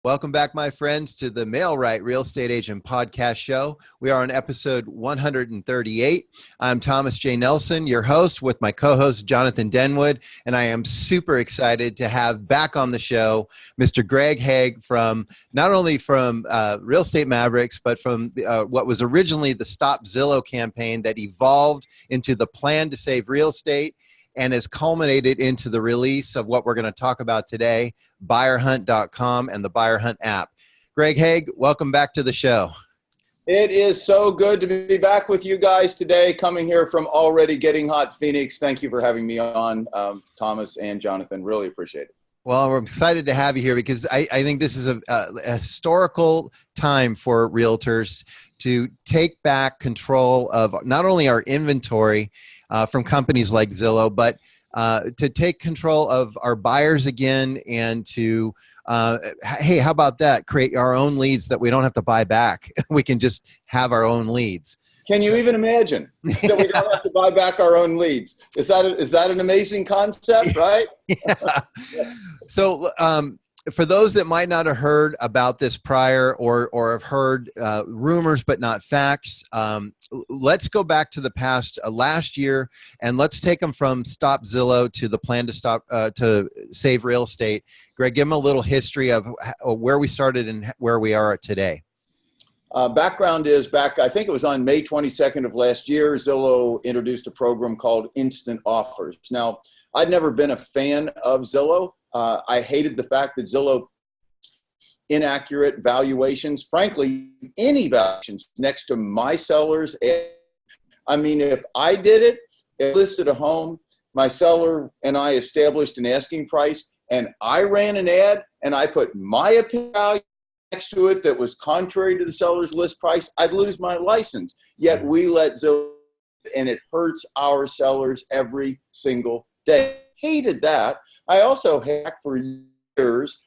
Welcome back, my friends, to the Mail-Riight Real Estate Agent Podcast Show. We are on episode 138. I'm Thomas J. Nelson, your host, with my co-host, Jonathan Denwood, and I am super excited to have back on the show Mr. Greg Hague from, not only from Real Estate Mavericks, but from what was originally the Stop Zillow campaign that evolved into the Plan to Save Real Estate and has culminated into the release of what we're going to talk about today, BuyerHunt.com and the BuyerHunt app. Greg Hague, welcome back to the show. It is so good to be back with you guys today, coming here from already getting hot Phoenix. Thank you for having me on, Thomas and Jonathan. Really appreciate it. Well, we're excited to have you here because I think this is a historical time for realtors to take back control of not only our inventory from companies like Zillow, but to take control of our buyers again and to, hey, how about that? Create our own leads that we don't have to buy back. We can just have our own leads. Can you even imagine that we don't have to buy back our own leads? Is that an amazing concept, right? Yeah. So for those that might not have heard about this prior or have heard rumors but not facts, let's go back to the past last year and let's take them from Stop Zillow to the Plan to Save Real Estate. Greg, give them a little history of where we started and where we are today. Background is I think it was on May 22nd of last year, Zillow introduced a program called Instant Offers. Now, I'd never been a fan of Zillow. I hated the fact that Zillow inaccurate valuations, frankly, any valuations next to my sellers. I mean, if I did it, it listed a home, my seller and I established an asking price, and I ran an ad and I put my opinion value next to it that was contrary to the seller's list price, I'd lose my license. Yet we let Zillow, and it hurts our sellers every single day. Hated that. I also hacked for years.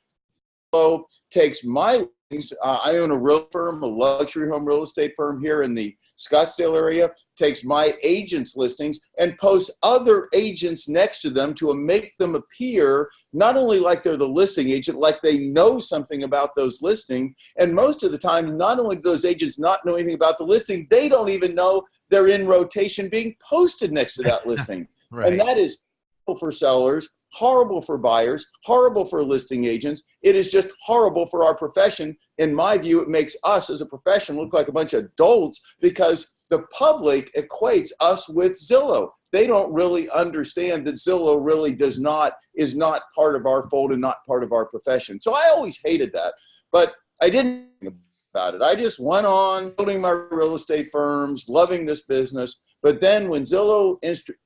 Zillow takes my listings. I own a real firm, a luxury home real estate firm here in the Scottsdale area, takes my agents' listings and posts other agents next to them to make them appear not only like they're the listing agent, like they know something about those listings. And most of the time, not only do those agents not know anything about the listing, they don't even know they're in rotation being posted next to that listing. Right. And that is horrible for sellers, horrible for buyers, horrible for listing agents. It is just horrible for our profession. In my view, it makes us as a profession look like a bunch of dolts because the public equates us with Zillow. They don't really understand that Zillow really is not part of our fold and not part of our profession. So I always hated that, but I didn't think about it. I just went on building my real estate firms, loving this business. But then when Zillow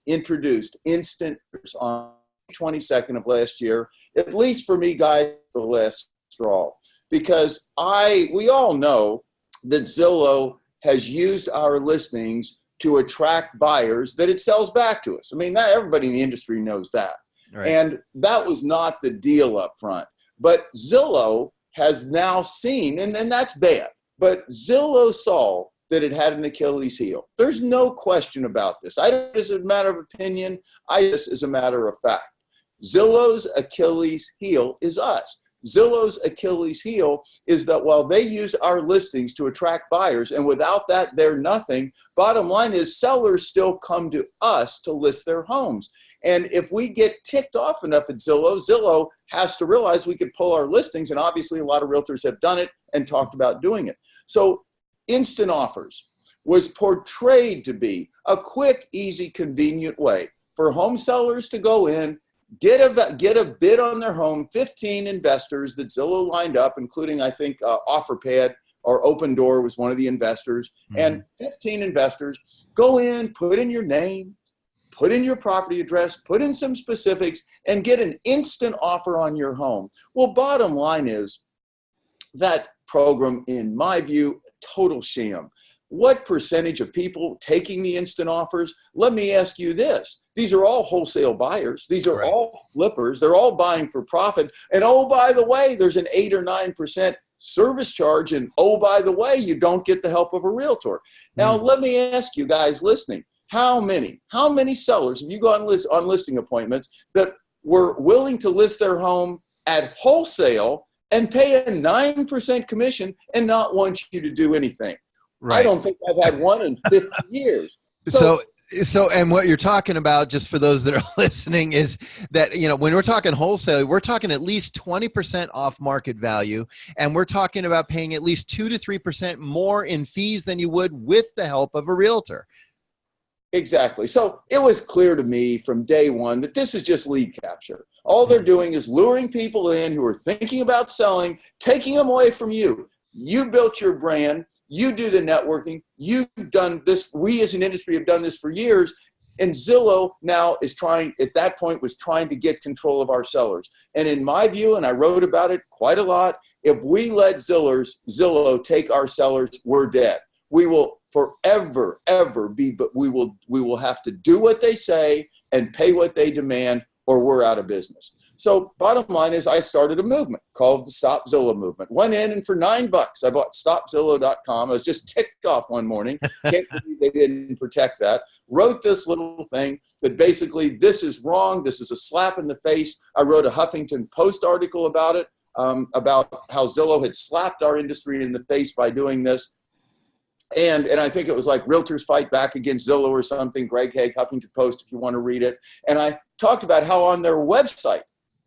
introduced instant on 22nd of last year, at least for me, guys, the last straw, because we all know that Zillow has used our listings to attract buyers that it sells back to us. I mean, everybody in the industry knows that. Right. And that was not the deal up front. But Zillow has now seen, and that's bad, but Zillow saw that it had an Achilles heel. There's no question about this. I don't as a matter of opinion, this is a matter of fact. Zillow's Achilles heel is us. Zillow's Achilles heel is that while they use our listings to attract buyers, and without that, they're nothing, bottom line is sellers still come to us to list their homes. And if we get ticked off enough at Zillow, Zillow has to realize we could pull our listings, and obviously a lot of realtors have done it and talked about doing it. So instant offers was portrayed to be a quick, easy, convenient way for home sellers to go in, get a bid on their home. 15 investors that Zillow lined up, including, I think, OfferPad or Open Door was one of the investors. Mm-hmm. And 15 investors go in, put in your name, put in your property address, put in some specifics, and get an instant offer on your home. Well, bottom line is that program, in my view, total sham. What percentage of people taking the instant offers? Let me ask you this. These are all wholesale buyers. These are all flippers. They're all buying for profit. And oh, by the way, there's an 8 or 9% service charge. And oh, by the way, you don't get the help of a realtor. Now, let me ask you guys listening, how many sellers have you gone on listing appointments that were willing to list their home at wholesale and pay a 9% commission and not want you to do anything. Right. I don't think I've had one in 50 years. So, and what you're talking about, just for those that are listening, is that, when we're talking wholesale, we're talking at least 20% off market value, and we're talking about paying at least 2 to 3% more in fees than you would with the help of a realtor. Exactly. So it was clear to me from day one that this is just lead capture. All they're doing is luring people in who are thinking about selling, taking them away from you. You built your brand. You do the networking. You've done this. We as an industry have done this for years. And Zillow now is trying, at that point, was trying to get control of our sellers. And in my view, and I wrote about it quite a lot, if we let Zillow take our sellers, we're dead. We will forever, ever be, but we will have to do what they say and pay what they demand, or we're out of business. So bottom line is I started a movement called the Stop Zillow movement. Went in, and for $9, I bought stopzillow.com. I was just ticked off one morning. Can't believe they didn't protect that. Wrote this little thing that basically, this is wrong. This is a slap in the face. I wrote a Huffington Post article about it, about how Zillow had slapped our industry in the face by doing this. And I think it was like Realtors Fight Back Against Zillow or something, Greg Hague, Huffington Post, if you want to read it. And I talked about how on their website,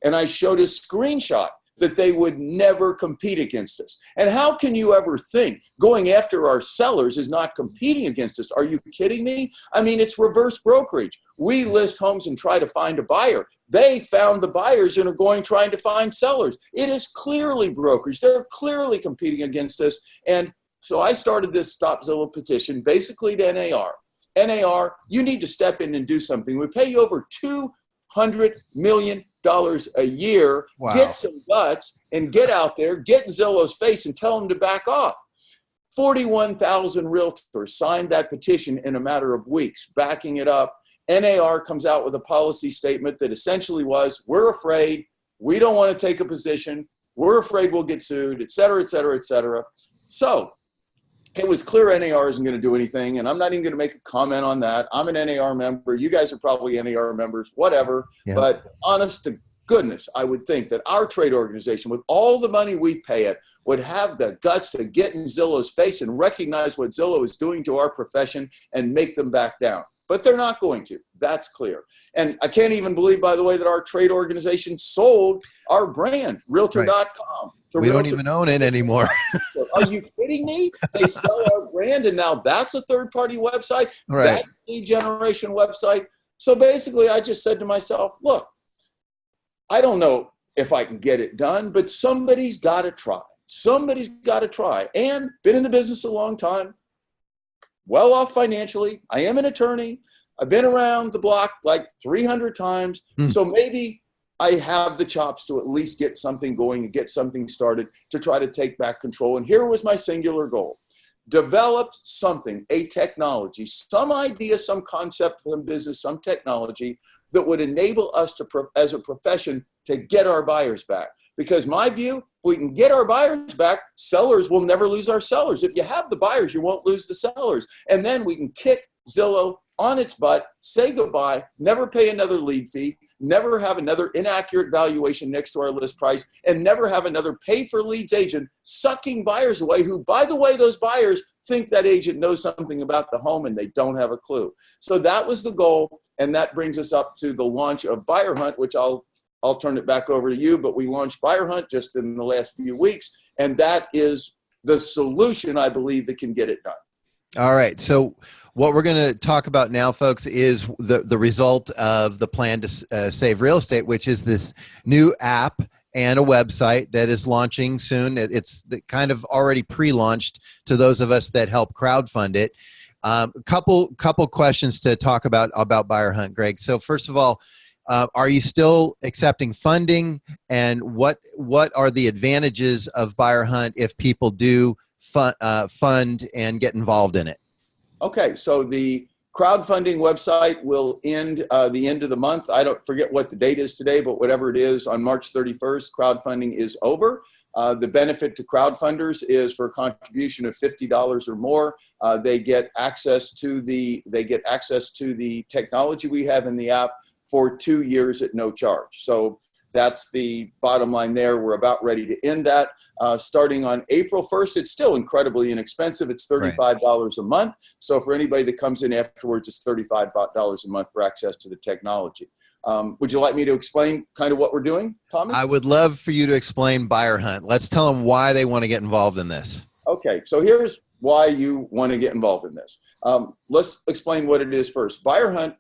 and I showed a screenshot that they would never compete against us. And how can you ever think going after our sellers is not competing against us? Are you kidding me? I mean, it's reverse brokerage. We list homes and try to find a buyer. They found the buyers and are going trying to find sellers. It is clearly brokerage. They're clearly competing against us. And so I started this Stop Zillow petition basically to NAR. NAR, you need to step in and do something. We pay you over $200 million a year. Wow. Get some guts and get out there, get in Zillow's face and tell them to back off. 41,000 realtors signed that petition in a matter of weeks, backing it up. NAR comes out with a policy statement that essentially was, we're afraid, we don't want to take a position, we're afraid we'll get sued, et cetera, et cetera, et cetera. So it was clear NAR isn't going to do anything, and I'm not even going to make a comment on that. I'm an NAR member. You guys are probably NAR members, whatever. Yeah. But honest to goodness, I would think that our trade organization, with all the money we pay it, would have the guts to get in Zillow's face and recognize what Zillow is doing to our profession and make them back down. But they're not going to. That's clear. And I can't even believe, by the way, that our trade organization sold our brand, Realtor.com. Right. We don't even own it anymore. Are you kidding me? They sell our brand, and now that's a third-party website. Right. That's a lead generation website. So basically, I just said to myself, look, I don't know if I can get it done, but somebody's got to try. Somebody's got to try. And been in the business a long time, well off financially. I am an attorney. I've been around the block like 300 times. So maybe I have the chops to at least get something going and get something started to try to take back control. And here was my singular goal. Develop something, a technology, some idea, some concept, some business, some technology that would enable us to, as a profession, to get our buyers back. Because my view, if we can get our buyers back, sellers will never lose our sellers. If you have the buyers, you won't lose the sellers. And then we can kick Zillow on its butt, say goodbye, never pay another lead fee, never have another inaccurate valuation next to our list price, and never have another pay for leads agent sucking buyers away who, by the way, those buyers think that agent knows something about the home and they don't have a clue. So that was the goal. And that brings us up to the launch of BuyerHunt, which I'll turn it back over to you, but we launched BuyerHunt just in the last few weeks. And that is the solution, I believe, that can get it done. All right. So what we're going to talk about now, folks, is the result of the plan to save real estate, which is this new app and a website that is launching soon. It's kind of already pre-launched to those of us that help crowdfund it. Couple questions to talk about BuyerHunt, Greg. So first of all, are you still accepting funding, and what are the advantages of BuyerHunt if people do fund and get involved in it? Okay, so the crowdfunding website will end the end of the month. I don't forget what the date is today, but whatever it is, on March 31st, crowdfunding is over. The benefit to crowdfunders is for a contribution of $50 or more, they get access to the technology we have in the app for 2 years at no charge. So That's the bottom line there. We're about ready to end that. Starting on April 1st, it's still incredibly inexpensive. It's $35 a month. So for anybody that comes in afterwards, it's $35 a month for access to the technology. Would you like me to explain kind of what we're doing, Thomas? I would love for you to explain BuyerHunt. Let's tell them why they want to get involved in this. Okay, so here's why you want to get involved in this. Let's explain what it is first. BuyerHunt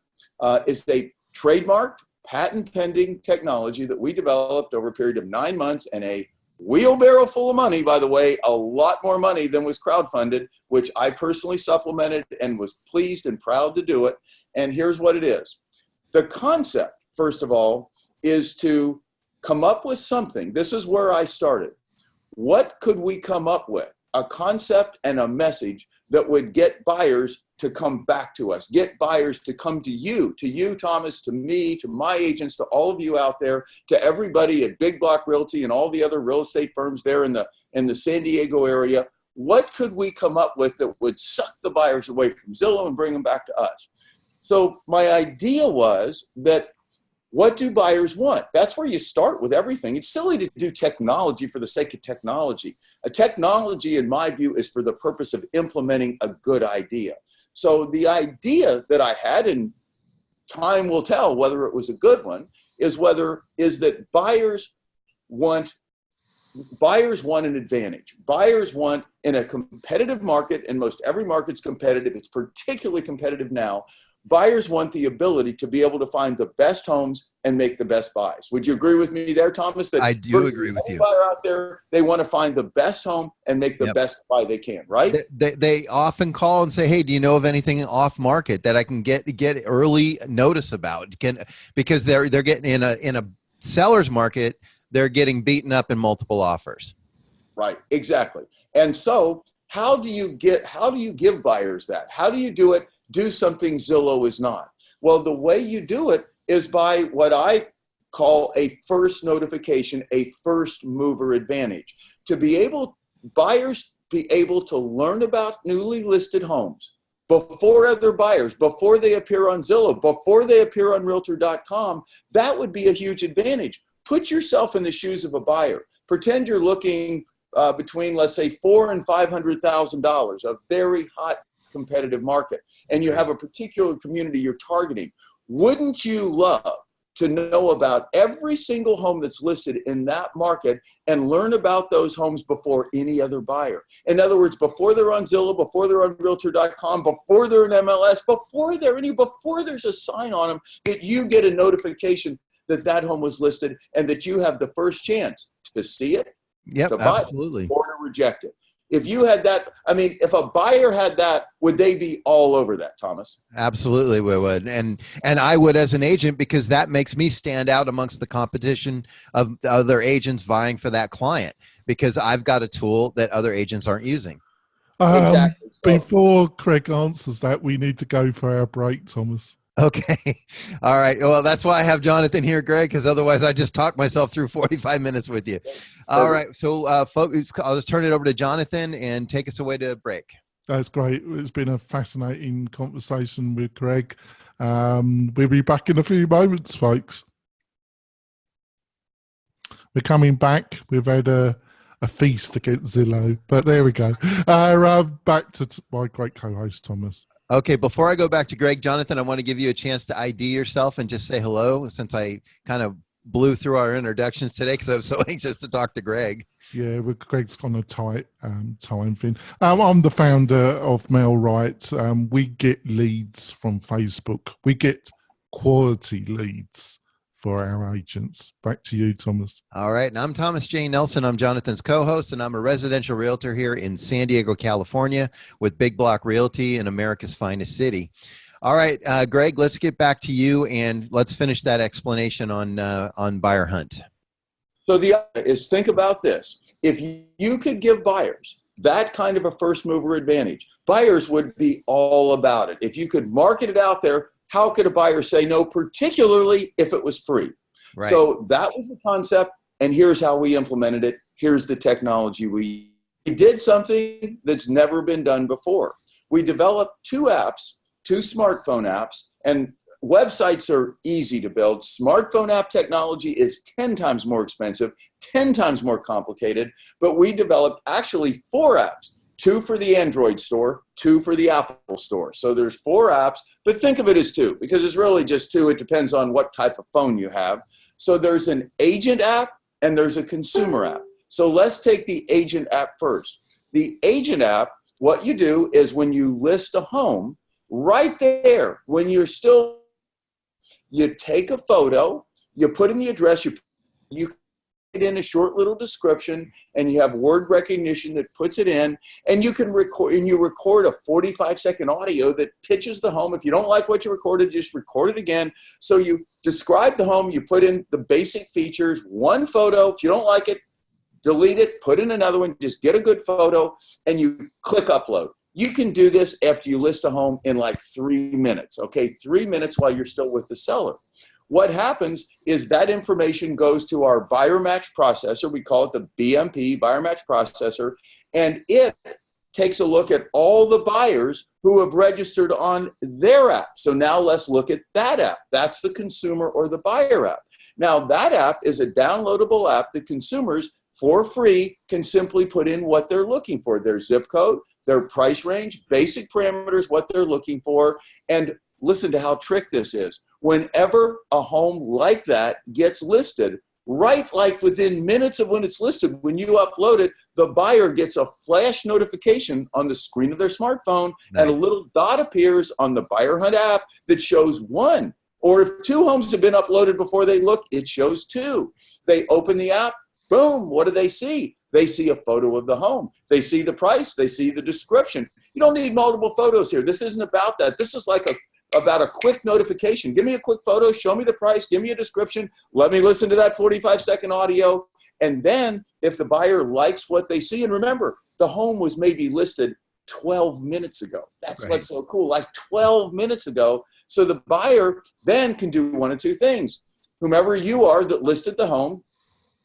is a trademarked, patent-pending technology that we developed over a period of 9 months and a wheelbarrow full of money, by the way, a lot more money than was crowdfunded, which I personally supplemented and was pleased and proud to do it. And here's what it is. The concept, first of all, is to come up with something. This is where I started. What could we come up with? A concept and a message that would get buyers to come back to us, get buyers to come to you, Thomas, to me, to my agents, to all of you out there, to everybody at Big Block Realty and all the other real estate firms there in the San Diego area. What could we come up with that would suck the buyers away from Zillow and bring them back to us? So my idea was that, what do buyers want? That's where you start with everything. It's silly to do technology for the sake of technology. A technology, in my view, is for the purpose of implementing a good idea. So the idea that I had, and time will tell whether it was a good one, is that buyers want an advantage. Buyers want, in a competitive market, and most every market's competitive, it's particularly competitive now, buyers want the ability to be able to find the best homes and make the best buys. Would you agree with me there, Thomas? That I do agree with you. Buyer out there, they want to find the best home and make the best buy they can, right? They often call and say, hey, do you know of anything off market that I can get early notice about? Because they're getting in a seller's market, they're getting beaten up in multiple offers. Right, exactly. And so how do you give buyers that? How do you do something Zillow is not? Well, the way you do it is by what I call a first notification, a first mover advantage. Buyers be able to learn about newly listed homes before other buyers, before they appear on Zillow, before they appear on Realtor.com. That would be a huge advantage. Put yourself in the shoes of a buyer. Pretend you're looking between, let's say, $400,000 and $500,000, a very hot competitive market, and you have a particular community you're targeting. Wouldn't you love to know about every single home that's listed in that market and learn about those homes before any other buyer? In other words, before they're on Zillow, before they're on Realtor.com, before they're in MLS, before there's a sign on them, that you get a notification that home was listed and that you have the first chance to see it, to buy absolutely, it, or to reject it. If you had that, if a buyer had that, would they be all over that, Thomas? Absolutely, we would. And I would as an agent, because that makes me stand out amongst the competition of the other agents vying for that client, because I've got a tool that other agents aren't using. Exactly. Before Craig answers that, we need to go for our break, Thomas. Okay. All right. Well, that's why I have Jonathan here, Greg, because otherwise I just talk myself through 45 minutes with you. All right. So, folks, I'll just turn it over to Jonathan and take us away to break. That's great. It's been a fascinating conversation with Greg. We'll be back in a few moments, folks. We're coming back. We've had a feast against Zillow, but there we go. Back to my great co-host, Thomas. Okay, before I go back to Greg, Jonathan, I want to give you a chance to ID yourself and just say hello, since I kind of blew through our introductions today because I was so anxious to talk to Greg. Yeah, Greg's on a tight time thing. I'm the founder of Mail-Riight. We get leads from Facebook. We get quality leads for our agents. Back to you, Thomas. All right. And I'm Thomas J. Nelson. I'm Jonathan's co-host, and I'm a residential realtor here in San Diego, California, with Big Block Realty in America's finest city. All right, Greg, let's get back to you, and let's finish that explanation on BuyerHunt. So the other is, think about this. If you could give buyers that kind of a first mover advantage, buyers would be all about it. If you could market it out there, how could a buyer say no, particularly if it was free? Right. So that was the concept, and here's how we implemented it. Here's the technology. We did something that's never been done before. We developed two smartphone apps, and websites are easy to build. Smartphone app technology is 10 times more expensive, 10 times more complicated, but we developed actually 4 apps, 2 for the Android store, 2 for the Apple store. So there's 4 apps, but think of it as 2 because it's really just 2. It depends on what type of phone you have. So there's an agent app and there's a consumer app. So let's take the agent app first. The agent app, what you do is when you list a home, right there, when you're still, you take a photo, you put in the address, you put in a short little description, and you have word recognition that puts it in, and you can record, and you record a 45-second audio that pitches the home. If you don't like what you recorded, just record it again. So you describe the home, you put in the basic features, one photo. If you don't like it, delete it, put in another one, just get a good photo, and you click upload. You can do this after you list a home in like 3 minutes, okay? 3 minutes while you're still with the seller. What happens is that information goes to our buyer match processor. We call it the BMP, buyer match processor, and it takes a look at all the buyers who have registered on their app. So now let's look at that app. That's the consumer or the buyer app. Now that app is a downloadable app that consumers for free can simply put in what they're looking for, their zip code, their price range, basic parameters, what they're looking for. And listen to how trick this is. Whenever a home like that gets listed, right like within minutes of when it's listed, when you upload it, the buyer gets a flash notification on the screen of their smartphone, nice. And a little dot appears on the BuyerHunt app that shows 1. Or if 2 homes have been uploaded before they look, it shows 2. They open the app, boom, what do they see? They see a photo of the home. They see the price. They see the description. You don't need multiple photos here. This isn't about that. This is like about a quick notification. Give me a quick photo. Show me the price. Give me a description. Let me listen to that 45-second audio. And then if the buyer likes what they see, and remember, the home was maybe listed 12 minutes ago. That's right. What's so cool, like 12 minutes ago. So the buyer then can do 1 of 2 things. Whomever you are that listed the home,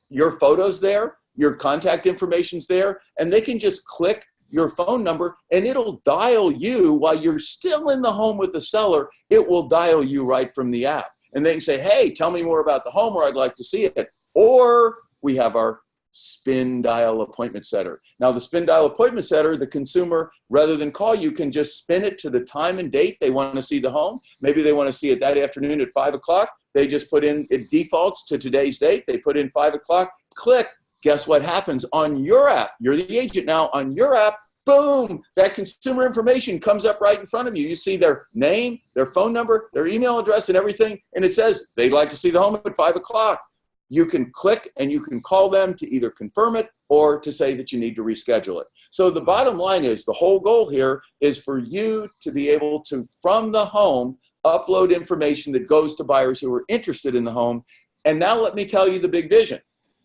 your photo's there, your contact information's there, and they can just click your phone number and it'll dial you while you're still in the home with the seller. It will dial you right from the app. And they can say, hey, tell me more about the home, or I'd like to see it. Or we have our spin dial appointment setter. Now the spin dial appointment setter, the consumer, rather than call you, can just spin it to the time and date they want to see the home. Maybe they want to see it that afternoon at 5 o'clock. They just put in, it defaults to today's date. They put in 5 o'clock, click. Guess what happens on your app? You're the agent now. On your app, boom, that consumer information comes up right in front of you. You see their name, their phone number, their email address, and everything. And it says they'd like to see the home at 5 o'clock. You can click and you can call them to either confirm it or to say that you need to reschedule it. So the bottom line is, the whole goal here is for you to be able to, from the home, upload information that goes to buyers who are interested in the home. And now let me tell you the big vision.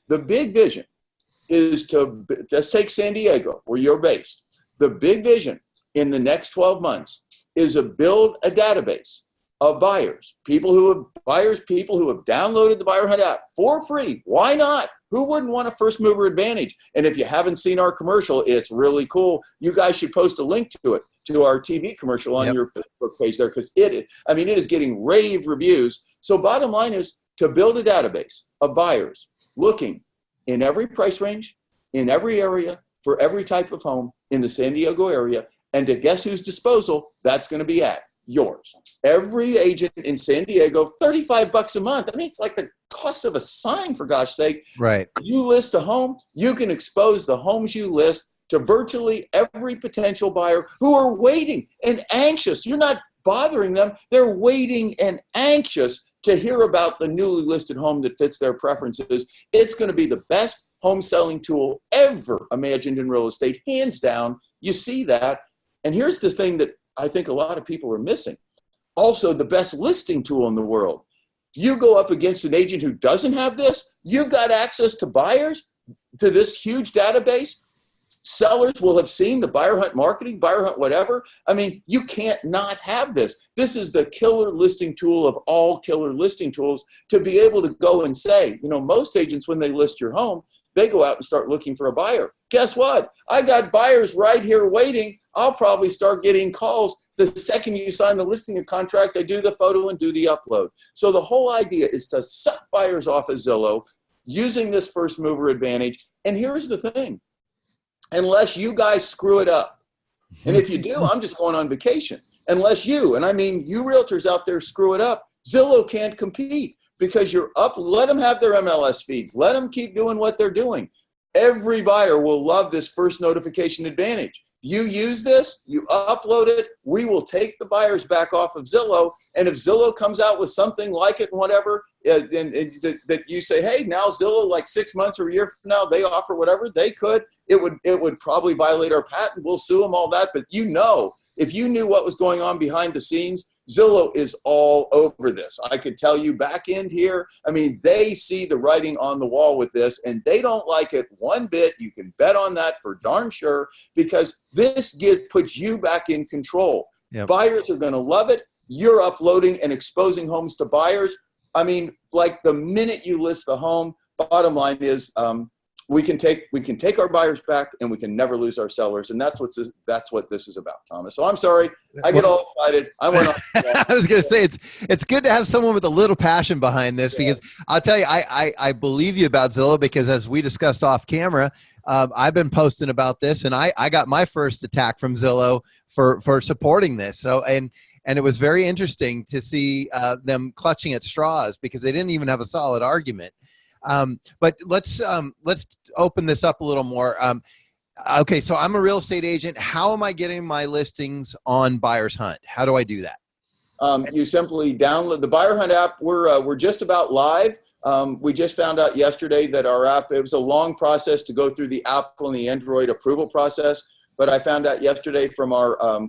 The big vision is to, let's take San Diego, where you're based. The big vision in the next 12 months is to build a database of buyers, people who have downloaded the BuyerHunt app for free. Why not? Who wouldn't want a first mover advantage? And if you haven't seen our commercial, it's really cool. You guys should post a link to it, to our TV commercial on your Facebook page there, because it is getting rave reviews. So bottom line is to build a database of buyers looking in every price range, in every area, for every type of home in the San Diego area, and to guess whose disposal that's going to be at? Yours. Every agent in San Diego, $35 a month. I mean, it's like the cost of a sign, for gosh sake. Right. You list a home, you can expose the homes you list to virtually every potential buyer who are waiting and anxious. You're not bothering them. They're waiting and anxious to hear about the newly listed home that fits their preferences. It's going to be the best home selling tool ever imagined in real estate, hands down. You see that. And here's the thing that I think a lot of people are missing. Also, the best listing tool in the world. You go up against an agent who doesn't have this, you've got access to buyers, to this huge database. Sellers will have seen the BuyerHunt marketing, BuyerHunt whatever. I mean, you can't not have this. This is the killer listing tool of all killer listing tools, to be able to go and say, you know, most agents, when they list your home, they go out and start looking for a buyer. Guess what? I got buyers right here waiting. I'll probably start getting calls The second you sign the listing contract, they do the photo and do the upload. So the whole idea is to suck buyers off of Zillow using this first mover advantage. And here's the thing, unless you guys screw it up, and if you do, I'm just going on vacation. Unless you, and I mean you realtors out there, screw it up, Zillow can't compete because you're up. Let them have their MLS feeds. Let them keep doing what they're doing. Every buyer will love this first notification advantage. You use this, you upload it, we will take the buyers back off of Zillow. And if Zillow comes out with something like it and whatever, and that you say, hey, now Zillow, like 6 months or a year from now, they offer whatever, they could, it would probably violate our patent. We'll sue them, all that. But if you knew what was going on behind the scenes, Zillow is all over this. I could tell you back end here. I mean, they see the writing on the wall with this, and they don't like it one bit. You can bet on that for darn sure, because this puts you back in control. Yep. Buyers are going to love it. You're uploading and exposing homes to buyers. I mean, like the minute you list the home, bottom line is we can take our buyers back, and we can never lose our sellers. And that's what this is about, Thomas. So I'm sorry. I get all excited. I went on. I was going to say, it's good to have someone with a little passion behind this, because I'll tell you, I believe you about Zillow, because as we discussed off camera, I've been posting about this, and I got my first attack from Zillow for supporting this. So, and it was very interesting to see them clutching at straws, because they didn't even have a solid argument. But let's open this up a little more. Okay, so I'm a real estate agent. How am I getting my listings on BuyerHunt? How do I do that? You simply download the BuyerHunt app. We're just about live. We just found out yesterday that our app, it was a long process to go through the Apple and the Android approval process, but I found out yesterday from our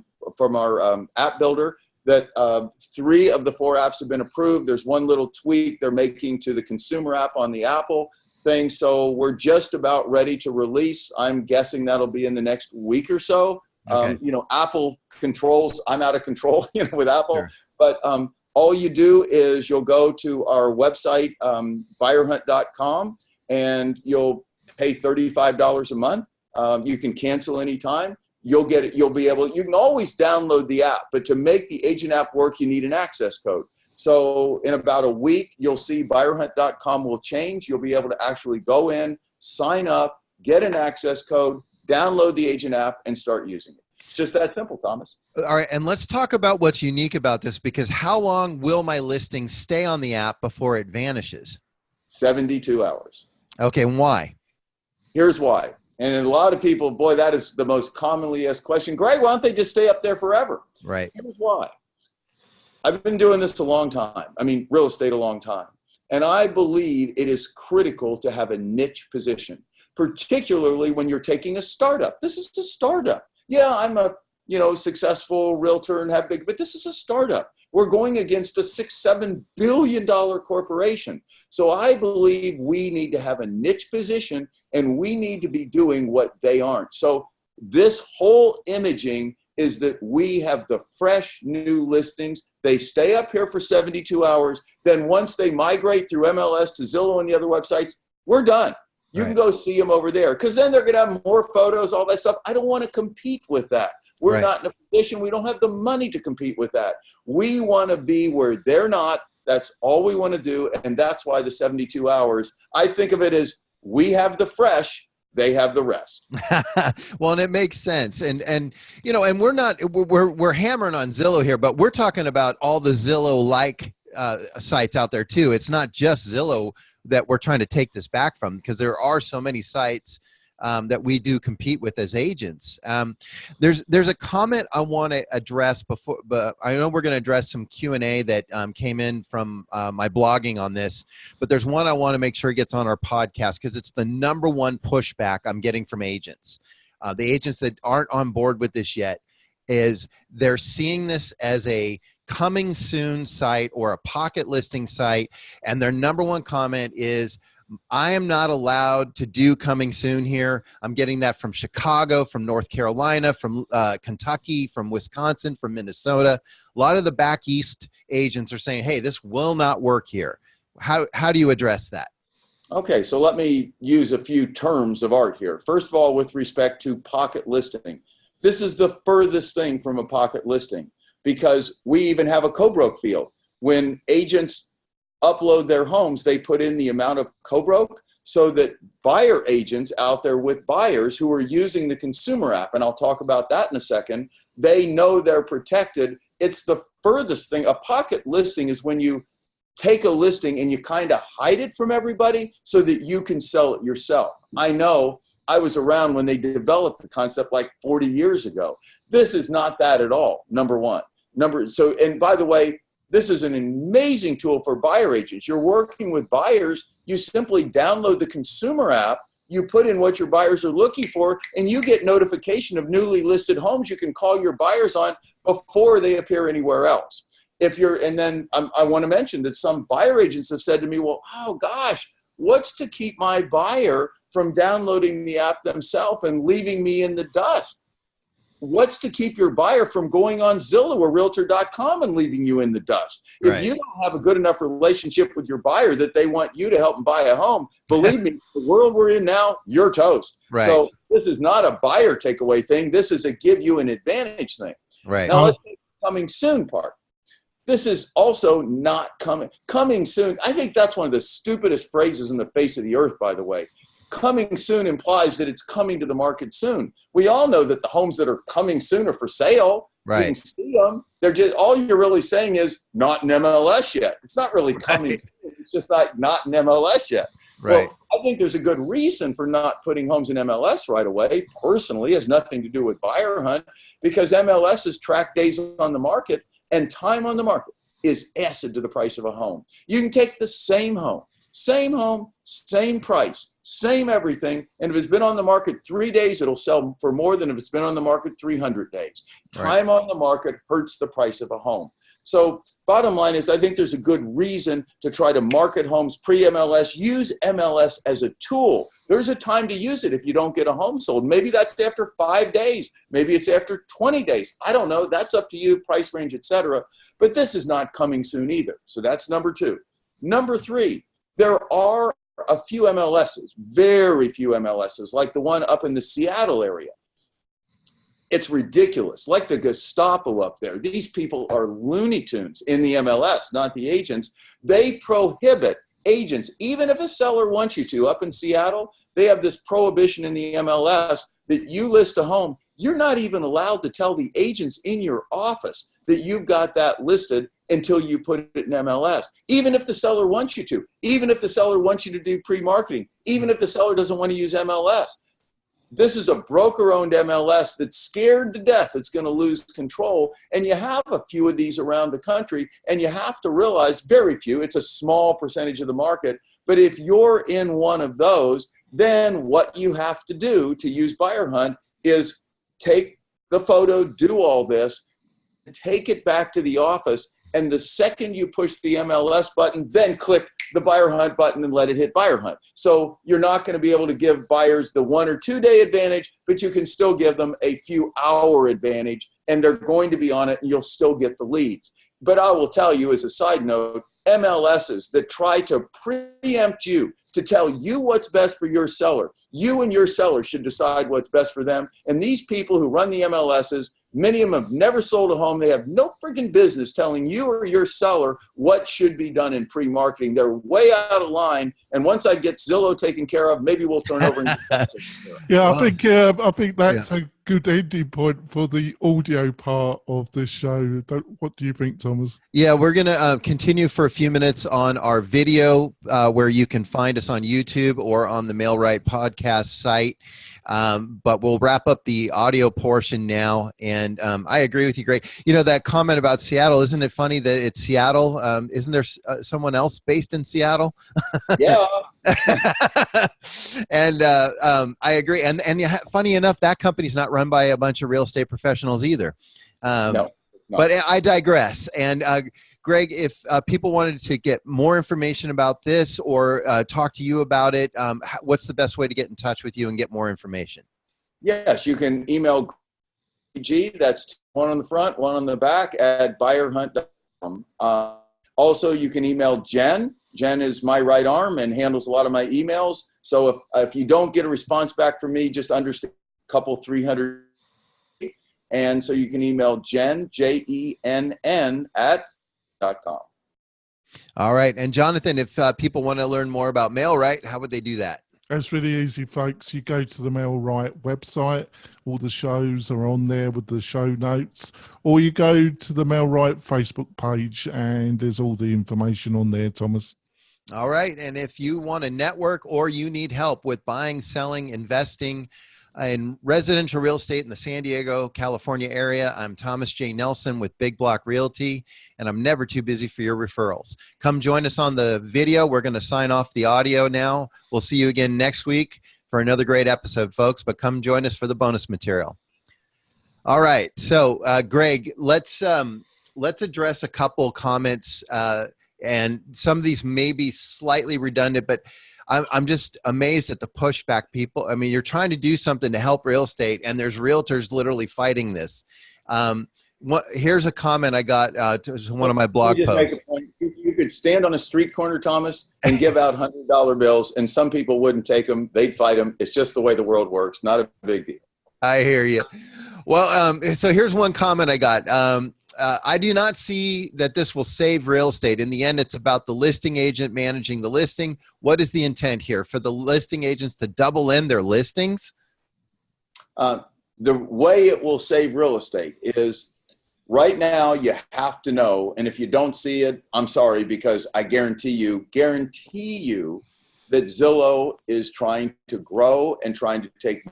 app builder that 3 of the 4 apps have been approved. There's one little tweak they're making to the consumer app on the Apple thing. So we're just about ready to release. I'm guessing that'll be in the next week or so. Okay. Apple controls, I'm out of control, with Apple. Sure. But all you do is you'll go to our website, buyerhunt.com, and you'll pay $35 a month. You can cancel anytime. You'll get it. You can always download the app, but to make the agent app work, you need an access code. So in about a week, you'll see buyerhunt.com will change. You'll be able to actually go in, sign up, get an access code, download the agent app, and start using it. It's just that simple, Thomas. All right. And let's talk about what's unique about this, because how long will my listing stay on the app before it vanishes? 72 hours. Okay. And why? Here's why. And a lot of people, boy, that is the most commonly asked question. Greg, why don't they just stay up there forever? Right. Here's why. I've been doing this a long time. I mean, real estate a long time. And I believe it is critical to have a niche position, particularly when you're taking a startup. This is a startup. Yeah, I'm a successful realtor and have big, but this is a startup. We're going against a $6-7 billion corporation. So I believe we need to have a niche position, and we need to be doing what they aren't. So this whole imaging is that we have the fresh new listings. They stay up here for 72 hours. Then once they migrate through MLS to Zillow and the other websites, we're done. You can go see them over there, because then they're going to have more photos, all that stuff. I don't want to compete with that. We're not in a position, we don't have the money to compete with that. We want to be where they're not. That's all we want to do. And that's why the 72 hours, I think of it as we have the fresh, they have the rest. Well, and it makes sense. And and we're hammering on Zillow here, but we're talking about all the Zillow-like sites out there too. It's not just Zillow that we're trying to take this back from, because there are so many sites that we do compete with as agents. There's a comment I want to address before, but I know we're going to address some Q&A that came in from my blogging on this, but there's one I want to make sure gets on our podcast, because it's the #1 pushback I'm getting from agents. The agents that aren't on board with this yet is they're seeing this as a coming soon site or a pocket listing site, and their #1 comment is, I am not allowed to do coming soon here. I'm getting that from Chicago, from North Carolina, from Kentucky, from Wisconsin, from Minnesota. A lot of the back east agents are saying, hey, this will not work here. How do you address that? Okay, so let me use a few terms of art here. First of all, with respect to pocket listing, This is the furthest thing from a pocket listing, because we even have a co-broke field. When agents upload their homes, they put in the amount of co-broke so that buyer agents out there with buyers who are using the consumer app, and I'll talk about that in a second, they know they're protected. It's the furthest thing. A pocket listing is when you take a listing and you kind of hide it from everybody so that you can sell it yourself. I know I was around when they developed the concept like 40 years ago. This is not that at all, number one. And by the way, this is an amazing tool for buyer agents. You're working with buyers, you simply download the consumer app, you put in what your buyers are looking for, and you get notification of newly listed homes you can call your buyers on before they appear anywhere else. And then I want to mention that some buyer agents have said to me, well, oh gosh, what's to keep my buyer from downloading the app themselves and leaving me in the dust? What's to keep your buyer from going on Zillow or Realtor.com and leaving you in the dust? Right. If you don't have a good enough relationship with your buyer that they want you to help them buy a home, believe me, the world we're in now, you're toast. Right. So this is not a buyer takeaway thing. This is a give you an advantage thing. Right. Now let's take the coming soon part. This is also not coming soon. I think that's one of the stupidest phrases in the face of the earth, by the way. Coming soon implies that it's coming to the market soon. We all know that the homes that are coming soon are for sale. Right. You can see them. They're just, all you're really saying is not in MLS yet. It's not really coming. Right. Soon. It's just not in MLS yet. Right. Well, I think there's a good reason for not putting homes in MLS right away. Personally, it has nothing to do with BuyerHunt, because MLS track days on the market, and time on the market is acid to the price of a home. You can take the same home, same price, same everything, and if it's been on the market 3 days, it'll sell for more than if it's been on the market 300 days. Time on the market hurts the price of a home. So bottom line is, I think there's a good reason to try to market homes pre-MLS. Use MLS as a tool. There's a time to use it if you don't get a home sold. Maybe that's after 5 days. Maybe it's after 20 days. I don't know. That's up to you, price range, etc. But this is not coming soon either. So that's number two. Number three, there are a few MLSs, very few MLSs, like the one up in the Seattle area. It's ridiculous, like the Gestapo up there. These people are Looney Tunes in the MLS, not the agents. They prohibit agents, even if a seller wants you to. Up in Seattle, they have this prohibition in the MLS that you list a home, you're not even allowed to tell the agents in your office that you've got that listed until you put it in MLS. Even if the seller wants you to, even if the seller wants you to do pre-marketing, even if the seller doesn't want to use MLS. This is a broker-owned MLS that's scared to death it's going to lose control, and you have a few of these around the country, and you have to realize, very few, it's a small percentage of the market, but if you're in one of those, then what you have to do to use BuyerHunt is take the photo, do all this, take it back to the office, and the second you push the MLS button, then click the BuyerHunt button and let it hit BuyerHunt. So you're not going to be able to give buyers the 1 or 2 day advantage, but you can still give them a few hour advantage, and they're going to be on it, and you'll still get the leads. But I will tell you, as a side note, MLSs that try to preempt you to tell you what's best for your seller. You and your seller should decide what's best for them. And these people who run the MLSs, many of them have never sold a home. They have no freaking business telling you or your seller what should be done in pre-marketing. They're way out of line. And once I get Zillow taken care of, maybe we'll turn over. Yeah, I think that's a good ending point for the audio part of the show. What do you think, Thomas? Yeah, we're going to continue for a few minutes on our video where you can find us on YouTube or on the Mail-Riight podcast site. But we'll wrap up the audio portion now. And I agree with you, Greg. You know, that comment about Seattle, isn't it funny that it's Seattle? Isn't there someone else based in Seattle? Yeah. And I agree. And funny enough, that company's not run by a bunch of real estate professionals either. No, but I digress. And Greg, if people wanted to get more information about this or talk to you about it, what's the best way to get in touch with you and get more information? Yes, you can email G, that's one on the front, one on the back, at buyerhunt.com. Also, you can email Jen. Jen is my right arm and handles a lot of my emails. So if you don't get a response back from me, just understand a couple 300, And so you can email Jen, JENN @.com. All right. And Jonathan, if people want to learn more about Mail-Riight, how would they do that? That's really easy, folks. You go to the Mail-Riight website. All the shows are on there with the show notes. Or you go to the Mail-Riight Facebook page, and there's all the information on there, Thomas. All right. And if you want to network or you need help with buying, selling, investing in residential real estate in the San Diego, California area, I'm Thomas J. Nelson with Big Block Realty, and I'm never too busy for your referrals. Come join us on the video. We're going to sign off the audio now. We'll see you again next week for another great episode, folks, but come join us for the bonus material. All right. So, Greg, let's address a couple comments, and some of these may be slightly redundant, but I'm just amazed at the pushback, people. I mean, you're trying to do something to help real estate, and there's realtors literally fighting this. Here's a comment I got to one of my blog posts. Make a point. You could stand on a street corner, Thomas, and give out $100 bills, and some people wouldn't take them. They'd fight them. It's just the way the world works. Not a big deal. I hear you. Well, so here's one comment I got. I do not see that this will save real estate. In the end, it's about the listing agent managing the listing. What is the intent here? For the listing agents to double in their listings? The way it will save real estate is right now you have to know, and if you don't see it, I'm sorry, because I guarantee you that Zillow is trying to grow and trying to take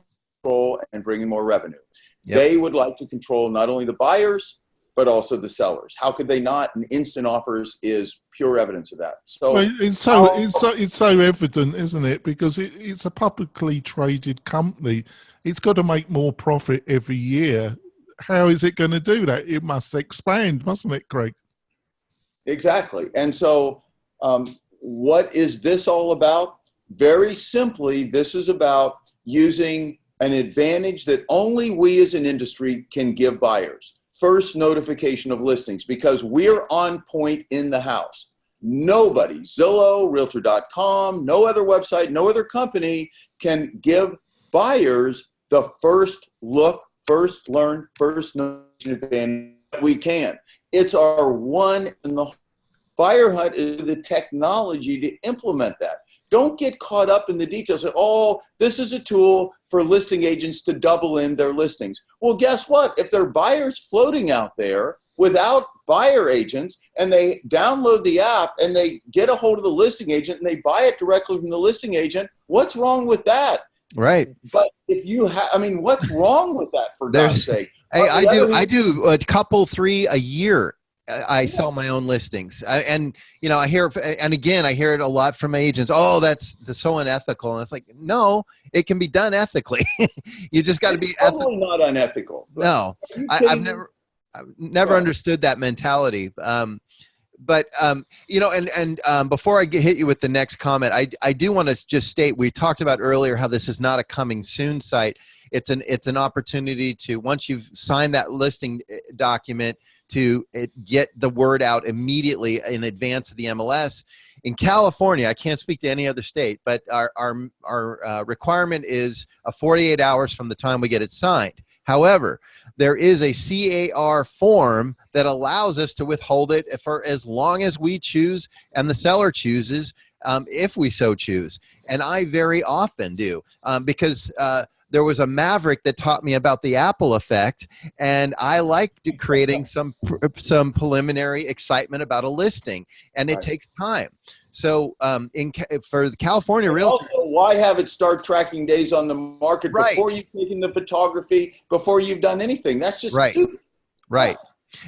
control and bring in more revenue. Yep. They would like to control not only the buyers, but also the sellers. How could they not? And instant offers is pure evidence of that. So well, it's so evident, isn't it? Because it's a publicly traded company. It's got to make more profit every year. How is it going to do that? It must expand, mustn't it, Craig? Exactly. And so what is this all about? Very simply, this is about using an advantage that only we as an industry can give buyers. First notification of listings, because we're on point in the house. Nobody, Zillow, Realtor.com, no other website, no other company can give buyers the first look, first learn, first notification advantage we can. It's our one in the BuyerHunt is the technology to implement that. Don't get caught up in the details. Oh, this is a tool for listing agents to double in their listings. Well, guess what? If there are buyers floating out there without buyer agents and they download the app and they get a hold of the listing agent and they buy it directly from the listing agent, what's wrong with that? Right. But if you have, I mean, what's wrong with that, for God's sake? Hey, I do a couple, 3 a year. I sell my own listings, and you know, I hear it a lot from agents. Oh, that's so unethical, and it's like, no, it can be done ethically. You just got to be totally not unethical. No, I've never understood that mentality. But you know, and before I hit you with the next comment, I do want to just state, we talked about earlier how this is not a coming soon site. It's an opportunity to, once you've signed that listing document, to get the word out immediately in advance of the MLS. In California, I can't speak to any other state, but our requirement is 48 hours from the time we get it signed. However, there is a CAR form that allows us to withhold it for as long as we choose and the seller chooses, if we so choose. And I very often do, because there was a maverick that taught me about the Apple effect, and I like creating some preliminary excitement about a listing, and it takes time. So for the California realtor, also, why have it start tracking days on the market before you've taken the photography, before you've done anything? That's just stupid. Right.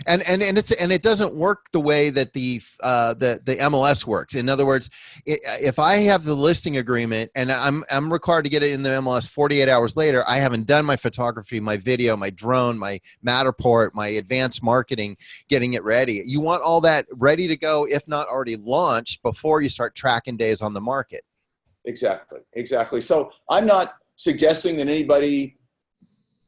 And it doesn't work the way that the MLS works. In other words, if I have the listing agreement and I'm required to get it in the MLS 48 hours later, I haven't done my photography, my video, my drone, my Matterport, my advanced marketing, getting it ready. You want all that ready to go, if not already launched, before you start tracking days on the market. Exactly. So I'm not suggesting that anybody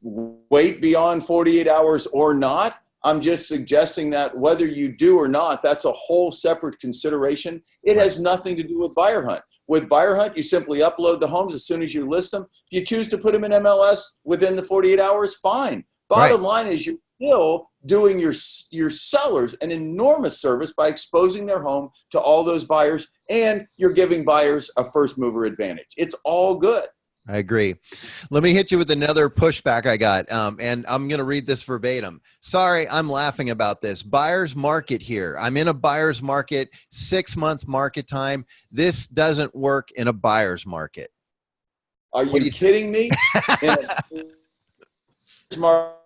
wait beyond 48 hours or not. I'm just suggesting that whether you do or not, that's a whole separate consideration. It has nothing to do with BuyerHunt. With BuyerHunt, you simply upload the homes as soon as you list them. If you choose to put them in MLS within the 48 hours, fine. Bottom line is you're still doing your sellers an enormous service by exposing their home to all those buyers, and you're giving buyers a first mover advantage. It's all good. I agree. Let me hit you with another pushback I got, and I'm going to read this verbatim. Sorry, I'm laughing about this. Buyer's market here. I'm in a buyer's market, 6-month market time. This doesn't work in a buyer's market. Are you kidding me? Now,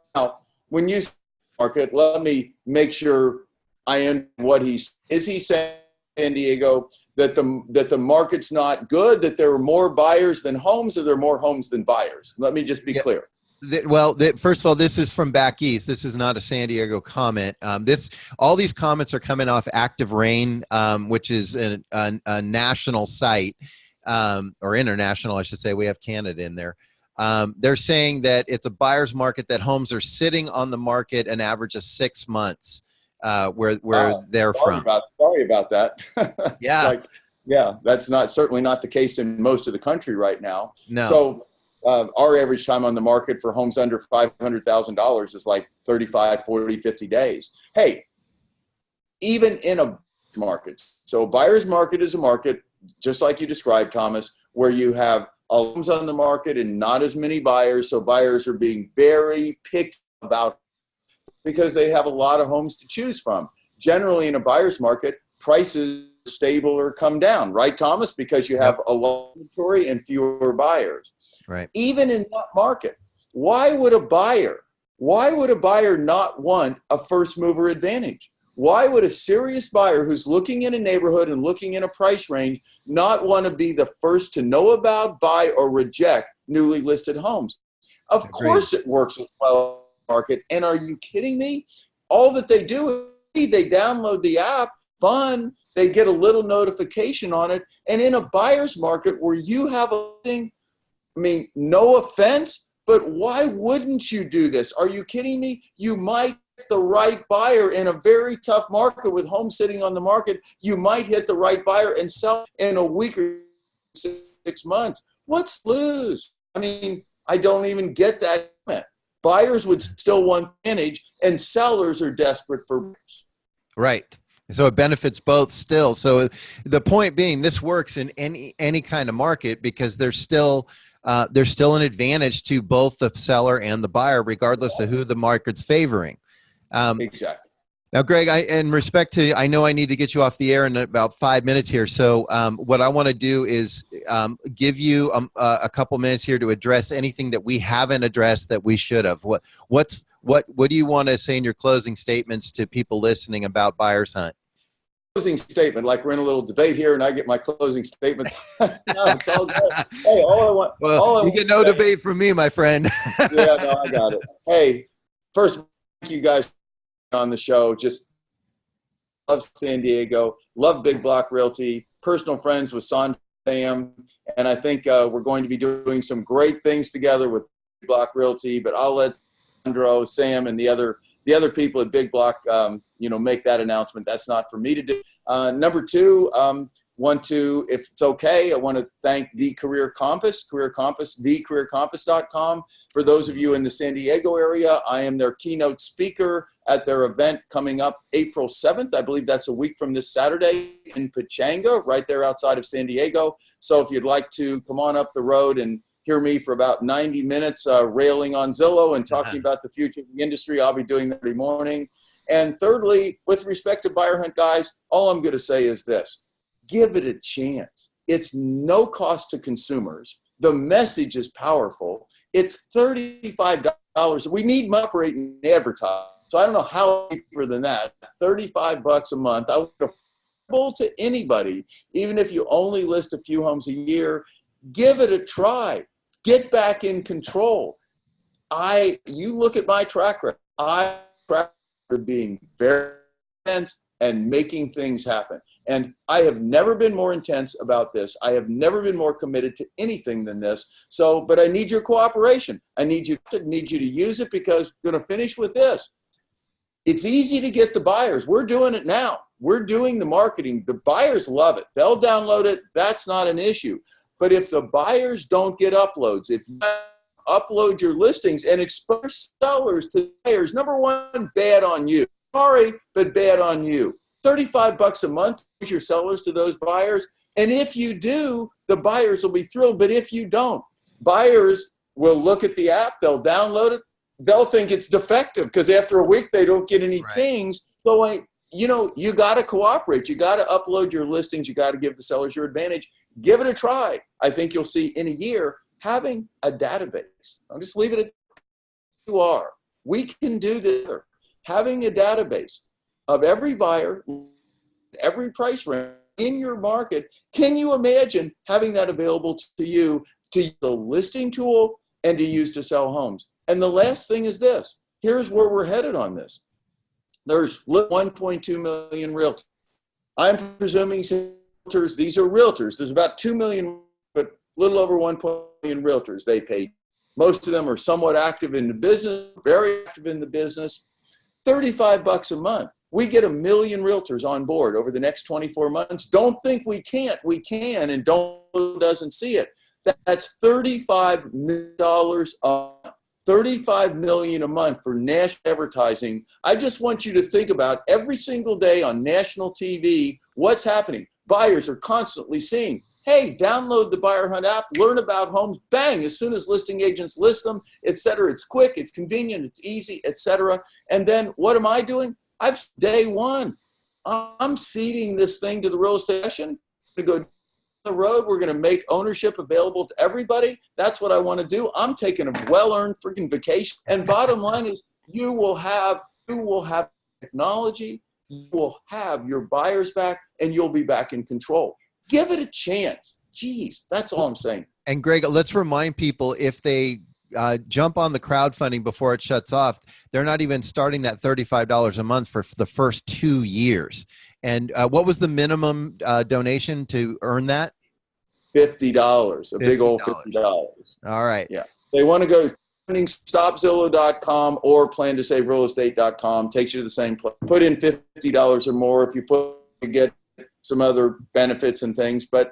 when you say market, let me make sure I understand what is he saying, San Diego, that the market's not good, that there are more buyers than homes, or there are more homes than buyers? Let me just be clear. First of all, this is from back east. This is not a San Diego comment. All these comments are coming off Active Rain, which is a national site, or international, I should say. We have Canada in there. They're saying that it's a buyer's market, that homes are sitting on the market an average of 6 months, where they're from. Sorry about that. Yeah. That's certainly not the case in most of the country right now. No. So our average time on the market for homes under $500,000 is like 35, 40, 50 days. Hey, even in a market. So a buyer's market is a market, just like you described, Thomas, where you have homes on the market and not as many buyers. So buyers are being very picky about, because they have a lot of homes to choose from. Generally, in a buyer's market, prices stable or come down, right, Thomas? Because you have a lot of inventory and fewer buyers. Right. Even in that market, why would a buyer not want a first mover advantage? Why would a serious buyer who's looking in a neighborhood and looking in a price range not want to be the first to know about, buy, or reject newly listed homes? Of course it works as well in the market. And are you kidding me? All that they do is they download the app, fun, they get a little notification on it. And in a buyer's market where you have a thing, I mean, no offense, but why wouldn't you do this? Are you kidding me? You might hit the right buyer in a very tough market with homes sitting on the market. You might hit the right buyer and sell in a week or 6 months. What's lose? I mean, I don't even get that. Buyers would still want advantage, and sellers are desperate for buyers. Right. So it benefits both still. So the point being, this works in any kind of market, because there's still an advantage to both the seller and the buyer, regardless of who the market's favoring. Exactly. Now, Greg, I know I need to get you off the air in about 5 minutes here. So what I want to do is give you a couple minutes here to address anything that we haven't addressed that we should have. What do you want to say in your closing statements to people listening about BuyerHunt? Closing statement, like we're in a little debate here, and I get my closing statement. No, it's all good. Hey, you get no debate from me, my friend. Yeah, no, I got it. Hey, first, thank you guys on the show. Just love San Diego, love Big Block Realty, personal friends with Sam, and I think we're going to be doing some great things together with Big Block Realty. But I'll let Sandro, Sam, and the other people at Big Block, make that announcement. That's not for me to do. Number two, if it's okay, I want to thank The Career Compass, thecareercompass.com. For those of you in the San Diego area, I am their keynote speaker at their event coming up April 7th. I believe that's a week from this Saturday in Pechanga, right there outside of San Diego. So if you'd like to come on up the road and hear me for about 90 minutes railing on Zillow and talking about the future of the industry, I'll be doing that every morning. And thirdly, with respect to BuyerHunt, guys, all I'm going to say is this. Give it a chance. It's no cost to consumers. The message is powerful. It's $35. We need money operating and advertise. So I don't know how cheaper than that. $35 a month. I would affordable to anybody, even if you only list a few homes a year. Give it a try. Get back in control. You look at my track record. I track record being very intense and making things happen. And I have never been more intense about this. I have never been more committed to anything than this. But I need your cooperation. I need you to use it, because I'm going to finish with this. It's easy to get the buyers. We're doing it now. We're doing the marketing. The buyers love it. They'll download it. That's not an issue. But if the buyers don't get uploads, if you upload your listings and expose sellers to buyers. Number one, bad on you. Sorry, but bad on you. $35 a month, your sellers to those buyers. And if you do, the buyers will be thrilled. But if you don't, buyers will look at the app, they'll download it, they'll think it's defective because after a week they don't get any pings. So, you got to cooperate. You got to upload your listings. You got to give the sellers your advantage. Give it a try. I think you'll see in a year having a database. I'll just leave it at you are. We can do this. Having a database of every buyer, every price range in your market. Can you imagine having that available to you to use the listing tool and to use to sell homes? And the last thing is this. Here's where we're headed on this. There's 1.2 million realtors. I'm presuming realtors, these are realtors. There's about 2 million, but a little over 1 million realtors they pay. Most of them are somewhat active in the business, very active in the business. $35 a month. We get 1 million realtors on board over the next 24 months. Don't think we can't. We can, and doesn't see it. That's $35 million a month. $35 million a month for national advertising. I just want you to think about every single day on national TV, what's happening. Buyers are constantly seeing, hey, download the BuyerHunt app, learn about homes, bang, as soon as listing agents list them, et cetera. It's quick, it's convenient, it's easy, et cetera. And then what am I doing? Day one, I'm seeding this thing to the real estate profession to go the road. We're going to make ownership available to everybody. That's what I want to do. I'm taking a well-earned freaking vacation. And bottom line is you will have technology, you will have your buyers back, and you'll be back in control. Give it a chance. Geez, that's all I'm saying. And Greg, let's remind people, if they jump on the crowdfunding before it shuts off, they're not even starting that $35 a month for the first 2 years. And what was the minimum donation to earn that? $50, big old $50. All right. Yeah. They want to go stopzillow.com or plan-to-save-real-estate.com. Takes you to the same place. Put in $50 or more. If you get some other benefits and things. But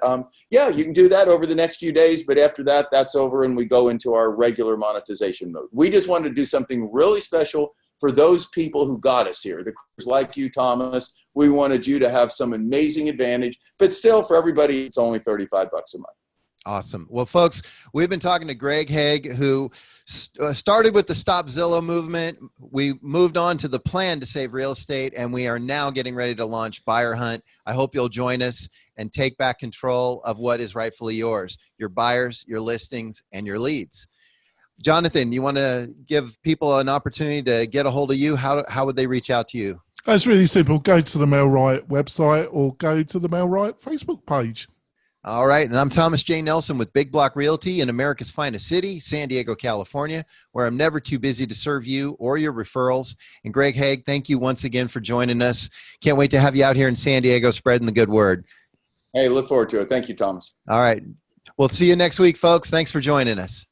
yeah, you can do that over the next few days. But after that, that's over and we go into our regular monetization mode. We just wanted to do something really special for those people who got us here. The crews like you, Thomas, we wanted you to have some amazing advantage, but still for everybody, it's only $35 a month. Awesome. Well, folks, we've been talking to Greg Hague, who started with the Stop Zillow movement. We moved on to the Plan to Save Real Estate, and we are now getting ready to launch BuyerHunt. I hope you'll join us and take back control of what is rightfully yours, your buyers, your listings, and your leads. Jonathan, you want to give people an opportunity to get a hold of you? How would they reach out to you? It's really simple. Go to the Mail-Riight website or go to the Mail-Riight Facebook page. All right. And I'm Thomas J. Nelson with Big Block Realty in America's finest city, San Diego, California, where I'm never too busy to serve you or your referrals. And Greg Hague, thank you once again for joining us. Can't wait to have you out here in San Diego spreading the good word. Hey, look forward to it. Thank you, Thomas. All right. We'll see you next week, folks. Thanks for joining us.